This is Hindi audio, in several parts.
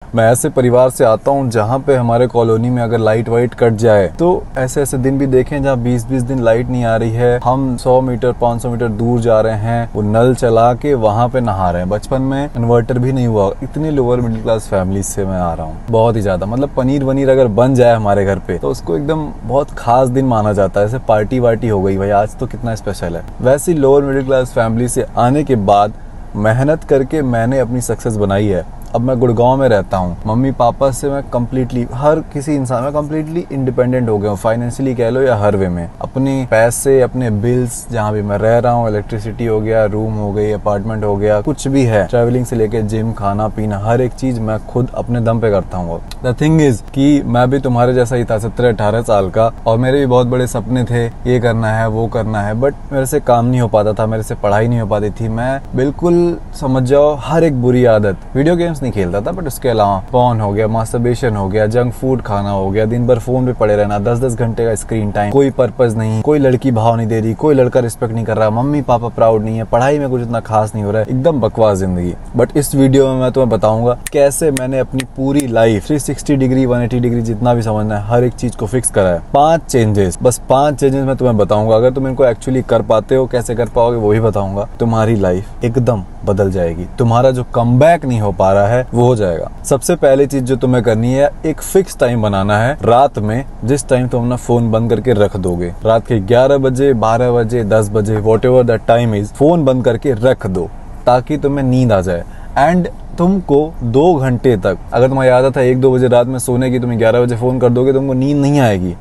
मैं ऐसे परिवार से आता हूँ जहाँ पे हमारे कॉलोनी में अगर लाइट वाइट कट जाए तो ऐसे ऐसे दिन भी देखे हैं जहाँ 20-20 दिन लाइट नहीं आ रही है। हम 100 मीटर 500 मीटर दूर जा रहे हैं, वो नल चला के वहाँ पे नहा रहे हैं। बचपन में इन्वर्टर भी नहीं हुआ। इतनी लोअर मिडिल क्लास फैमिली से मैं आ रहा हूँ, बहुत ही ज्यादा। मतलब पनीर वनीर अगर बन जाए हमारे घर पे तो उसको एकदम बहुत खास दिन माना जाता है। ऐसे पार्टी वार्टी हो गई भाई, आज तो कितना स्पेशल है। वैसी लोअर मिडिल क्लास फैमिली से आने के बाद मेहनत करके मैंने अपनी सक्सेस बनाई है। अब मैं गुड़गांव में रहता हूँ। मम्मी पापा से मैं कम्प्लीटली, हर किसी इंसान में कम्प्लीटली इंडिपेंडेंट हो गया हूँ, फाइनेंशियली कह लो या हर वे में। अपने पैसे, अपने बिल्स, जहाँ भी मैं रह रहा हूँ, इलेक्ट्रिसिटी हो गया, रूम हो गई, अपार्टमेंट हो गया, कुछ भी है, ट्रैवलिंग से लेके जिम, खाना पीना, हर एक चीज मैं खुद अपने दम पे करता हूँ। द थिंग इज कि मैं भी तुम्हारे जैसा ही था, 17-18 साल का, और मेरे भी बहुत बड़े सपने थे, ये करना है वो करना है, बट मेरे से काम नहीं हो पाता था, मेरे से पढ़ाई नहीं हो पाती थी। मैं बिल्कुल समझ जाओ हर एक बुरी आदत, वीडियो गेम्स नहीं खेलता था, बट उसके अलावा पॉर्न हो गया, मास्टरबेशन हो गया, जंक फूड खाना हो गया, दिन भर फोन पे पड़े रहना, 10-10 घंटे का स्क्रीन टाइम, कोई पर्पस नहीं, कोई लड़की भाव नहीं दे रही, कोई लड़का रिस्पेक्ट नहीं कर रहा, मम्मी पापा प्राउड नहीं है, पढ़ाई में कुछ इतना खास नहीं हो रहा है, एकदम बकवास जिंदगी। बट इस वीडियो में मैं तुम्हें बताऊंगा कैसे मैंने अपनी पूरी लाइफ 360 डिग्री 180 डिग्री जितना भी समझना है, हर एक चीज को फिक्स करा है। 5 चेंजेस, बस 5 चेंजेस मैं तुम्हें बताऊंगा। अगर तुम इनको एक्चुअली कर पाते हो, कैसे कर पाओगे वो भी बताऊंगा। तुम्हारी लाइफ एकदम बदल जाएगी। तुम्हारा जो कमबैक नहीं हो पा रहा है वो हो जाएगा। सबसे पहली चीज जो तुम्हें करनी है, एक फिक्स टाइम बनाना है रात में, जिस टाइम तुम अपना फोन बंद करके रख दोगे। रात के 11 बजे, 12 बजे, 10 बजे, what ever the time is, phone बंद करके रख दो ताकि तुम्हें नींद आ जाए। एंड तुमको 2 घंटे तक, अगर तुम्हारी आदत है 1-2 बजे रात में सोने की, तुम 11 बजे फोन कर दोगे, तुमको नींद नहीं आएगी,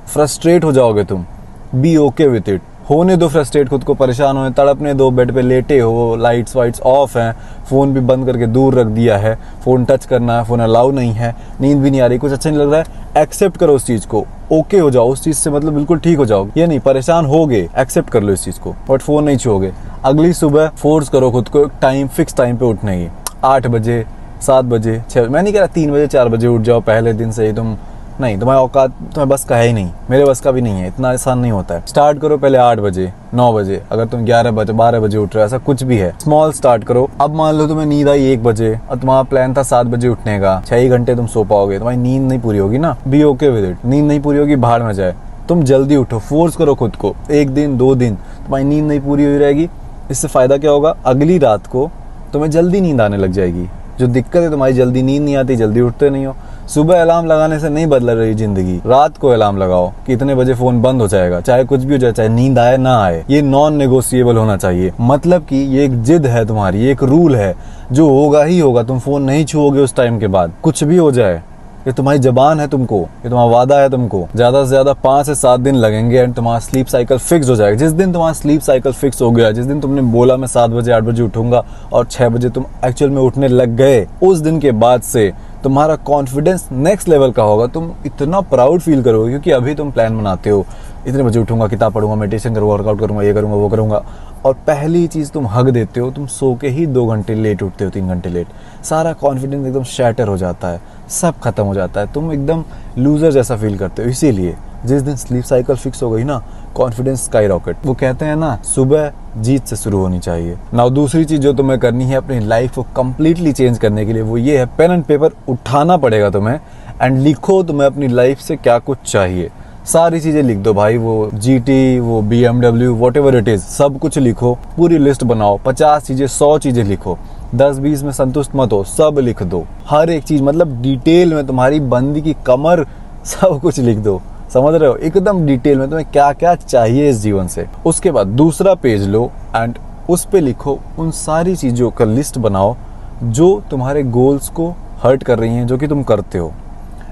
फ्रस्ट्रेट हो जाओगे तुम। बी ओके विथ इट, होने दो फ्रस्ट्रेट, खुद को परेशान होने, तड़पने दो, बेड पे लेटे हो, लाइट्स वाइट्स ऑफ हैं, फोन भी बंद करके दूर रख दिया है, फोन टच करना है, फोन अलाउ नहीं है, नींद भी नहीं आ रही, कुछ अच्छा नहीं लग रहा है, एक्सेप्ट करो उस चीज को, ओके हो जाओ उस चीज से, मतलब बिल्कुल ठीक हो जाओ। ये नहीं परेशान होगे, एक्सेप्ट कर लो इस चीज को, बट फोन नहीं छूओगे। अगली सुबह फोर्स करो खुद को टाइम, फिक्स टाइम पे उठने की, 8 बजे, 7 बजे, 6 बजे, मैं नहीं कह रहा 3 बजे 4 बजे उठ जाओ पहले दिन से ही, तुम नहीं, तुम्हारा औकात, तुम्हें बस का है ही नहीं, मेरे बस का भी नहीं है, इतना आसान नहीं होता है। स्टार्ट करो पहले 8 बजे 9 बजे, अगर तुम 11 बजे 12 बजे उठ रहे हो, ऐसा कुछ भी है, स्मॉल स्टार्ट करो। अब मान लो तुम्हें नींद आई 1 बजे और तुम्हारा प्लान था 7 बजे उठने का, 6 ही घंटे तुम सो पाओगे, तुम्हारी नींद नहीं पूरी होगी ना, बी ओके विद इट। नींद नहीं पूरी होगी, भाड़ में जाए, तुम जल्दी उठो, फोर्स करो खुद को। 1 दिन 2 दिन तुम्हारी नींद नहीं पूरी हुई रहेगी, इससे फायदा क्या होगा, अगली रात को तुम्हें जल्दी नींद आने लग जाएगी। जो दिक्कत है तुम्हारी, जल्दी नींद नहीं आती, जल्दी उठते नहीं हो। सुबह अलार्म लगाने से नहीं बदल रही जिंदगी, रात को अलार्म लगाओ कि इतने बजे फोन बंद हो जाएगा, चाहे कुछ भी हो जाए, चाहे नींद आए ना आए, ये नॉन नेगोशिएबल होना चाहिए। मतलब कि ये एक जिद है तुम्हारी, एक रूल है, जो होगा ही होगा, तुम फोन नहीं छुओगे उस टाइम के बाद, कुछ भी हो जाए। ये तुम्हारी जबान है तुमको, ये तुम्हारा वादा है तुमको। ज्यादा से ज्यादा 5 से 7 दिन लगेंगे एंड तुम्हारा स्लीप साइकिल फिक्स हो जाएगा। जिस दिन तुम्हारा स्लीप साइकिल फिक्स हो गया, जिस दिन तुमने बोला मैं 7 बजे 8 बजे उठूंगा और 6 बजे तुम एक्चुअल में उठने लग गए, उस दिन के बाद से तुम्हारा कॉन्फिडेंस नेक्स्ट लेवल का होगा। तुम इतना प्राउड फील करोगे, क्योंकि अभी तुम प्लान बनाते हो, इतने बजे उठूंगा, किताब पढ़ूंगा, मेडिटेशन करूंगा, वर्कआउट करूंगा, ये करूंगा वो करूंगा, और पहली चीज तुम हक देते हो, तुम सो के ही 2 घंटे लेट उठते हो, 3 घंटे लेट, सारा कॉन्फिडेंस एकदम शैटर हो जाता है, सब खत्म हो जाता है, तुम एकदम लूजर जैसा फील करते हो। इसीलिए जिस दिन स्लीप साइकिल फिक्स हो गई ना, कॉन्फिडेंस स्काई रॉकेट। वो कहते हैं ना, सुबह जीत से शुरू होनी चाहिए। नाउ दूसरी चीज जो तुम्हें करनी है अपनी लाइफ को कंप्लीटली चेंज करने के लिए, वो ये है, पेन एंड पेपर उठाना पड़ेगा तुम्हें एंड लिखो तुम्हें अपनी लाइफ से क्या कुछ चाहिए। सारी चीजें लिख दो भाई, वो GT, वो BMW, what ever it is, सब कुछ लिखो, पूरी लिस्ट बनाओ, 50 चीजें 100 चीजें लिखो, 10-20 में संतुष्ट मत हो, सब लिख दो, हर एक चीज, मतलब डिटेल में, तुम्हारी बंदी की कमर, सब कुछ लिख दो, समझ रहे हो, एकदम डिटेल में तुम्हें क्या क्या चाहिए इस जीवन से। उसके बाद दूसरा पेज लो एंड उस पे लिखो, उन सारी चीजों का लिस्ट बनाओ जो तुम्हारे गोल्स को हर्ट कर रही हैं, जो कि तुम करते हो।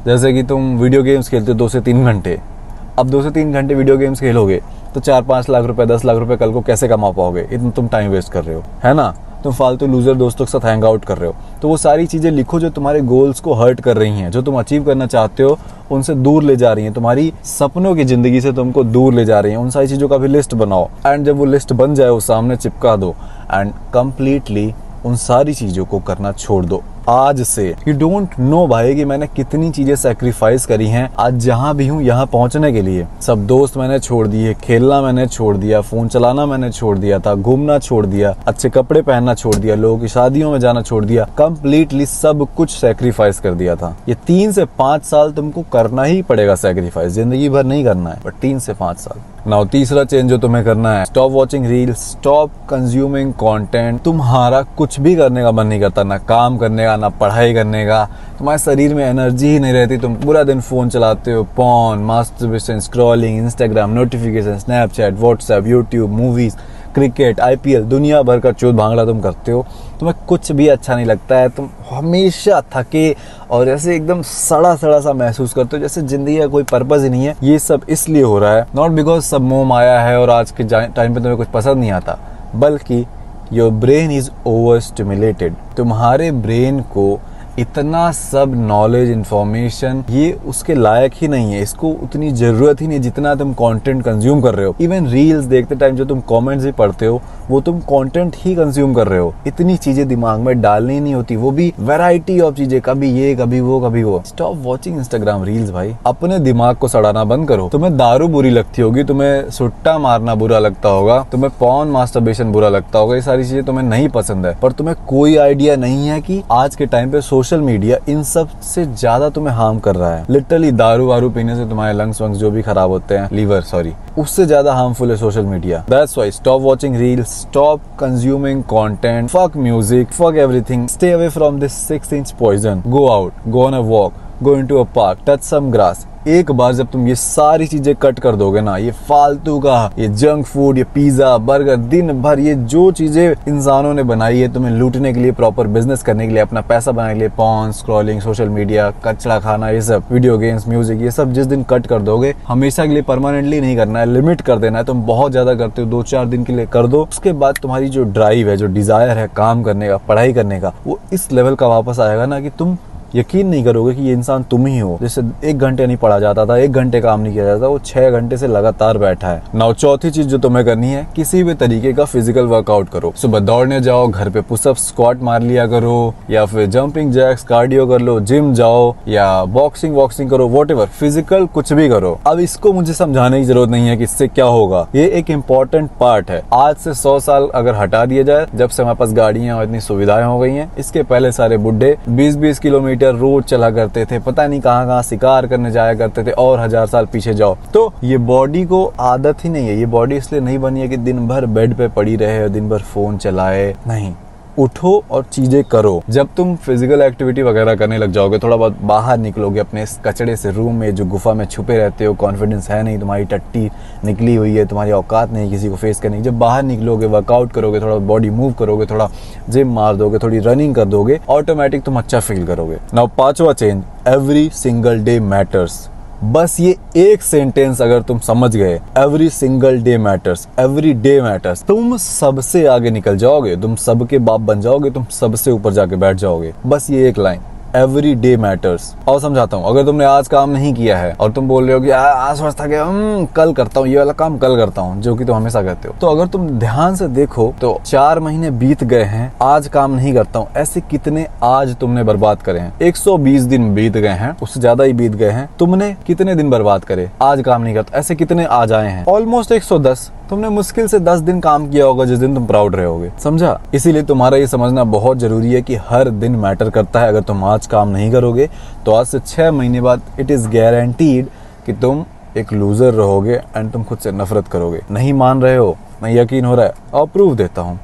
जैसे कि तुम वीडियो गेम्स खेलते हो 2 से 3 घंटे, अब 2 से 3 घंटे वीडियो गेम्स खेलोगे तो 4-5 लाख रुपए, 10 लाख रुपए कल को कैसे कमा पाओगे, इतना तुम टाइम वेस्ट कर रहे हो, है ना। तुम फालतू लूजर दोस्तों के साथ हैंग आउट कर रहे हो। तो वो सारी चीजें लिखो जो तुम्हारे गोल्स को हर्ट कर रही हैं, जो तुम अचीव करना चाहते हो, उनसे दूर ले जा रही हैं, तुम्हारी सपनों की जिंदगी से तुमको दूर ले जा रही हैं। उन सारी चीजों का भी लिस्ट बनाओ एंड जब वो लिस्ट बन जाए वो सामने चिपका दो एंड कंप्लीटली उन सारी चीजों को करना छोड़ दो। आज से। यू डोंट नो भाई कि मैंने कितनी चीजें सेक्रीफाइस करी हैं आज जहां भी हूं यहाँ पहुंचने के लिए। सब दोस्त मैंने छोड़ दिए, खेलना मैंने छोड़ दिया, फोन चलाना मैंने छोड़ दिया था, घूमना छोड़ दिया, अच्छे कपड़े पहनना छोड़ दिया, लोगों की शादियों में जाना छोड़ दिया, कंप्लीटली सब कुछ सेक्रीफाइस कर दिया था। ये 3 से 5 साल तुमको करना ही पड़ेगा सेक्रीफाइस, जिंदगी भर नहीं करना है, बट 3 से 5 साल। नाउ तीसरा चेंज जो तुम्हें करना है, stop watching reels, stop consuming content. तुम्हारा कुछ भी करने का मन नहीं करता, ना काम करने का, ना पढ़ाई करने का, तुम्हारे शरीर में एनर्जी ही नहीं रहती, तुम पूरा दिन फोन चलाते हो, porn, masturbation, scrolling, Instagram, notification, Snapchat, WhatsApp, YouTube, movies, cricket, IPL, दुनिया भर का चूत भांगड़ा तुम करते हो। तुम्हें कुछ भी अच्छा नहीं लगता है, तुम हमेशा थके और ऐसे एकदम सड़ा सड़ा सा महसूस करते हो, जैसे जिंदगी का कोई पर्पस ही नहीं है। ये सब इसलिए हो रहा है, नॉट बिकॉज सब मोह माया है और आज के टाइम पे तुम्हें कुछ पसंद नहीं आता, बल्कि your brain is over stimulated. तुम्हारे ब्रेन को इतना सब नॉलेज, इंफॉर्मेशन, ये उसके लायक ही नहीं है, इसको उतनी जरूरत ही नहीं जितना तुम कंटेंट कंज्यूम कर रहे हो। इवन रील्स देखते टाइम जो तुम कमेंट्स भी पढ़ते हो, वो तुम कंटेंट ही कंज्यूम कर रहे हो। इतनी चीजें दिमाग में डालनी नहीं होती, वो भी वैरायटी ऑफ चीजें, कभी ये कभी वो कभी वो। स्टॉप वॉचिंग इंस्टाग्राम रील्स भाई, अपने दिमाग को सड़ाना बंद करो। तुम्हें दारू बुरी लगती होगी, तुम्हें सुट्टा मारना बुरा लगता होगा, तुम्हें पॉर्न, मास्टरबेशन बुरा लगता होगा, ये सारी चीजें तुम्हें नहीं पसंद है, पर तुम्हें कोई आइडिया नहीं है कि आज के टाइम पे सोशल मीडिया इन सब से ज्यादा तुम्हें हार्म कर रहा है। लिटरली दारू वारू पीने से तुम्हारे लंग्स वंग्स जो भी खराब होते हैं, लीवर सॉरी, उससे ज्यादा हार्मफुल है social media. That's why stop watching reels, stop consuming content, fuck music, fuck everything, stay away from this 6-inch poison, go out, go on a walk, go into a park, touch some grass। एक बार जब तुम ये सारी चीजें कट कर दोगे ना, ये फालतू का, ये जंक फूड, ये पिज्जा, बर्गर, दिन भर ये जो चीजें इंसानों ने बनाई है तुम्हें लूटने के लिए, प्रॉपर बिजनेस करने के लिए, अपना पैसा बनाने के लिए, पॉर्न, स्क्रॉलिंग, सोशल मीडिया, कचरा खाना, ये सब, वीडियो गेम्स, म्यूजिक, ये सब जिस दिन कट कर दोगे, हमेशा के लिए, परमानेंटली नहीं करना है, लिमिट कर देना है। तुम बहुत ज्यादा करते हो, 2-4 दिन के लिए कर दो, उसके बाद तुम्हारी जो ड्राइव है, जो डिजायर है काम करने का, पढ़ाई करने का, वो इस लेवल का वापस आएगा ना कि तुम यकीन नहीं करोगे कि ये इंसान तुम ही हो। जैसे 1 घंटे नहीं पढ़ा जाता था, 1 घंटे काम नहीं किया जाता, वो 6 घंटे से लगातार बैठा है। नाउ चौथी चीज जो तुम्हें करनी है, किसी भी तरीके का फिजिकल वर्कआउट करो। सुबह दौड़ने जाओ, घर पे पुशअप, स्क्वाट मार लिया करो, या फिर जंपिंग जैक्स, कार्डियो कर लो, जिम जाओ, या बॉक्सिंग वॉक्सिंग करो, व्हाटएवर, फिजिकल कुछ भी करो। अब इसको मुझे समझाने की जरूरत नहीं है कि इससे क्या होगा, ये एक इम्पोर्टेंट पार्ट है। आज से 100 साल अगर हटा दिया जाए, जब से हमारे पास गाड़ियां और इतनी सुविधाएं हो गई हैं, इसके पहले सारे बुड्ढे 20-20 किलोमीटर रोज चला करते थे, पता नहीं कहाँ शिकार करने जाया करते थे, और 1000 साल पीछे जाओ। तो ये बॉडी को आदत ही नहीं है, ये बॉडी इसलिए नहीं बनी है कि दिन भर बेड पे पड़ी रहे और दिन भर फोन चलाए। नहीं, उठो और चीजें करो। जब तुम फिजिकल एक्टिविटी वगैरह करने लग जाओगे, थोड़ा बहुत बाहर निकलोगे अपने इस कचड़े से, रूम में जो गुफा में छुपे रहते हो, कॉन्फिडेंस है नहीं, तुम्हारी टट्टी निकली हुई है, तुम्हारी औकात नहीं किसी को फेस करने की, जब बाहर निकलोगे, वर्कआउट करोगे, थोड़ा बॉडी मूव करोगे, थोड़ा जिम मार दोगे, थोड़ी रनिंग कर दोगे, ऑटोमेटिक तुम अच्छा फील करोगे। नाउ 5वां change, every single day matters. बस ये एक सेंटेंस अगर तुम समझ गए, every single day matters, every day matters, तुम सबसे आगे निकल जाओगे, तुम सबके बाप बन जाओगे, तुम सबसे ऊपर जाके बैठ जाओगे। बस ये एक लाइन, एवरी डे मैटर्स। और समझाता हूँ, अगर तुमने आज काम नहीं किया है और तुम बोल रहे हो कि आज सोचता कि कल करता हूँ, ये वाला काम कल करता हूँ, जो कि तुम हमेशा कहते हो, तो अगर तुम ध्यान से देखो तो 4 महीने बीत गए हैं, आज काम नहीं करता हूँ, ऐसे कितने आज तुमने बर्बाद करे हैं? 120 दिन बीत गए हैं, उससे ज्यादा ही बीत गए हैं, तुमने कितने दिन बर्बाद करे आज काम नहीं करता? ऐसे कितने आज आए हैं? ऑलमोस्ट 110। तुमने मुश्किल से 10 दिन काम किया होगा जिस दिन तुम प्राउड रहोगे, समझा? इसीलिए तुम्हारा ये समझना बहुत जरूरी है कि हर दिन मैटर करता है। अगर तुम आज काम नहीं करोगे तो आज से 6 महीने बाद इट इज गारंटीड कि तुम एक लूजर रहोगे एंड तुम खुद से नफरत करोगे। नहीं मान रहे हो, नहीं यकीन हो रहा है, और प्रूफ देता हूँ।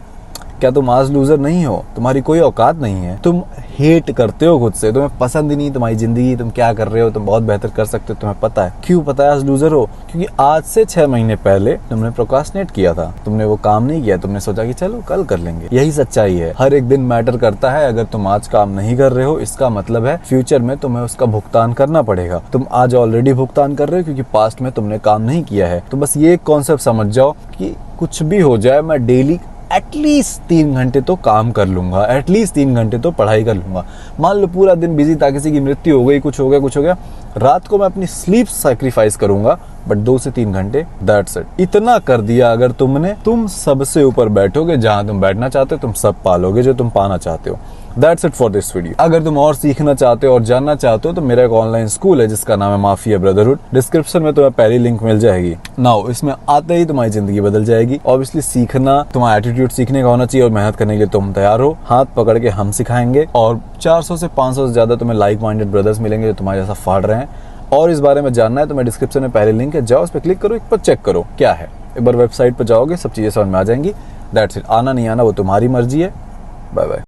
क्या तुम आज लूजर नहीं हो? तुम्हारी कोई औकात नहीं है, तुम हेट करते हो खुद से, तुम्हें पसंद ही नहीं तुम्हारी जिंदगी, तुम क्या कर रहे हो, तुम बहुत बेहतर कर सकते हो, तुम्हें पता है। क्यों पता है आज लूजर हो? क्योंकि आज से 6 महीने पहले तुमने प्रोक्रास्टिनेट किया था, तुमने वो काम नहीं किया, तुमने सोचा कि चलो कल कर लेंगे। यही सच्चाई है, हर एक दिन मैटर करता है। अगर तुम आज काम नहीं कर रहे हो, इसका मतलब है फ्यूचर में तुम्हें उसका भुगतान करना पड़ेगा। तुम आज ऑलरेडी भुगतान कर रहे हो क्योंकि पास्ट में तुमने काम नहीं किया है। तो बस ये कॉन्सेप्ट समझ जाओ कि कुछ भी हो जाए, मैं डेली एटलीस्ट 3 घंटे तो काम कर लूंगा, एटलीस्ट 3 घंटे तो पढ़ाई कर लूंगा। मान लो पूरा दिन बिजी था, किसी की मृत्यु हो गई, कुछ हो गया, रात को मैं अपनी स्लीप सैक्रिफाइस करूंगा, बट 2 से 3 घंटे, दैट्स इट। इतना कर दिया अगर तुमने, तुम सबसे ऊपर बैठोगे, जहां तुम बैठना चाहते हो, तुम सब पालोगे जो तुम पाना चाहते हो। That's it for this video. अगर तुम और सीखना चाहते हो और जानना चाहते हो तो मेरा एक ऑनलाइन स्कूल है जिसका नाम है माफिया ब्रदरहुड। डिस्क्रिप्शन में तुम्हें पहली लिंक मिल जाएगी। नाउ इसमें आते ही तुम्हारी जिंदगी बदल जाएगी। ऑब्वियसली सीखना, तुम्हारा एटीट्यूड सीखने का होना चाहिए और मेहनत करने के लिए तुम तैयार हो। हाथ पकड़ के हम सिखाएंगे और 400 से 500 से ज्यादा तुम्हें लाइक माइंडेड ब्रदर्स मिलेंगे जो तुम्हारे जैसा फाड़ रहे हैं। और इस बारे में जानना है तो मैं डिस्क्रिप्शन में पहले लिंक है, जाओ उस पर क्लिक करो, एक बार चेक करो क्या है। एक बार वेबसाइट पर जाओगे सब चीजें समझ में आ जाएंगी। That's it. आना नहीं आना वो तुम्हारी मर्जी है। Bye bye.